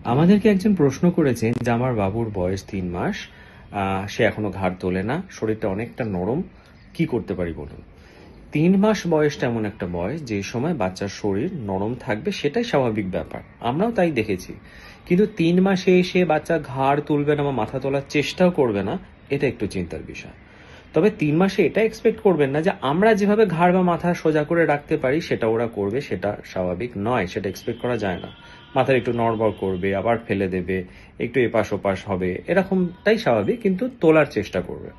আমাদেরকে একজন প্রশ্ন করেছেন যে আমার বাবুর বয়স 3 মাস, সে এখনো ঘাড় তোলে না, শরীরটা অনেকটা নরম, কি করতে পারি বলুন। 3 মাস বয়সটা এমন একটা বয়স যে সময় বাচ্চার শরীর নরম থাকবে, সেটাই স্বাভাবিক ব্যাপার, আমরাও তাই দেখেছি। কিন্তু 3 মাসে এসে বাচ্চা ঘাড় তুলবে না বা মাথা তোলার চেষ্টাও করবে না, এটা একটু চিন্তার বিষয়। তবে 3 মাসে এটা এক্সপেক্ট করবেন না যে আমরা যেভাবে ঘাড় বা মাথা সোজা করে রাখতে পারি সেটা ওরা করবে, সেটা স্বাভাবিক নয়, সেটা এক্সপেক্ট করা যায় না। মাথার একটু নড়বড় করবে, আবার ফেলে দেবে, একটু এপাশ ওপাশ হবে, এরকমটাই স্বাভাবিক, কিন্তু তোলার চেষ্টা করবে।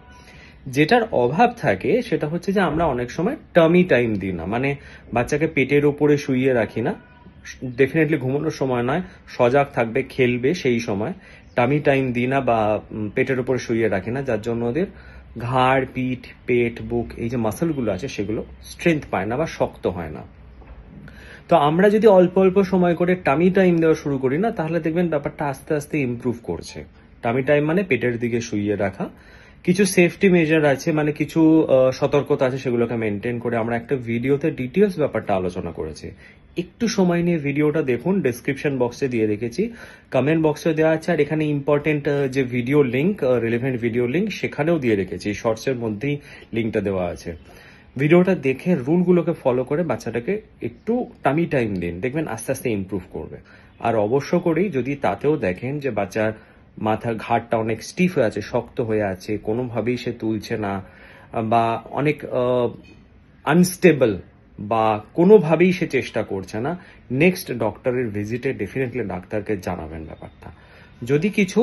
যেটার অভাব থাকে সেটা হচ্ছে যে আমরা অনেক সময় টামি টাইম দিই না, মানে বাচ্চাকে পেটের উপরে শুইয়ে রাখি না, ডেফিনেটলি ঘুমানোর সময় নয়, সজাগ থাকবে, খেলবে সেই সময় টামি টাইম দিই না বা পেটের উপরে শুইয়ে রাখি না, যার জন্য ওদের ঘাড়, পিঠ, পেট, বুক, এই যে মাসলগুলো আছে সেগুলো স্ট্রেংথ পায় না বা শক্ত হয় না। তো আমরা যদি অল্প অল্প সময় করে টামি টাইম দেওয়া শুরু করি না, তাহলে দেখবেন ব্যাপারটা আস্তে আস্তে ইমপ্রুভ করছে। টামি টাইম মানে পেটের দিকে শুইয়ে রাখা। কিছু সেফটি মেজার আছে, মানে কিছু সতর্কতা আছে, সেগুলোকে মেনটেন করে আমরা একটা ভিডিওতে ডিটেলস ব্যাপারটা আলোচনা করেছি। একটু সময় নিয়ে ভিডিওটা দেখুন, ডেসক্রিপশন বক্সে দিয়ে রেখেছি, কমেন্ট বক্সে দেওয়া আছে, আর এখানে ইম্পর্টেন্ট যে video link, relevant video link সেখানেও দিয়ে রেখেছি, শর্টসের মধ্যেই লিঙ্কটা দেওয়া আছে। ভিডিওটা দেখে রুলগুলোকে ফলো করে বাচ্চাটাকে একটু টামি টাইম দিন, দেখবেন আস্তে আস্তে ইমপ্রুভ করবে। আর অবশ্য করেই যদি তাতেও দেখেন যে বাচ্চার মাথার ঘাড়টা অনেক স্টিফ হয়ে আছে, শক্ত হয়ে আছে, কোনোভাবেই সে তুলছে না, বা অনেক আনস্টেবল, বা কোনোভাবেই সে চেষ্টা করছে না, নেক্সট ডক্টরের ভিজিটে ডেফিনেটলি ডাক্তারকে জানাবেন ব্যাপারটা। যদি কিছু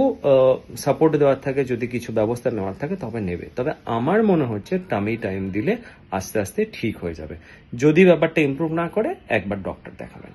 সাপোর্ট দেওয়ার থাকে, যদি কিছু ব্যবস্থা নেওয়ার থাকে তবে নেবে। তবে আমার মনে হচ্ছে টামি টাইম দিলে আস্তে আস্তে ঠিক হয়ে যাবে। যদি ব্যাপারটা ইমপ্রুভ না করে একবার ডক্টর দেখাবেন।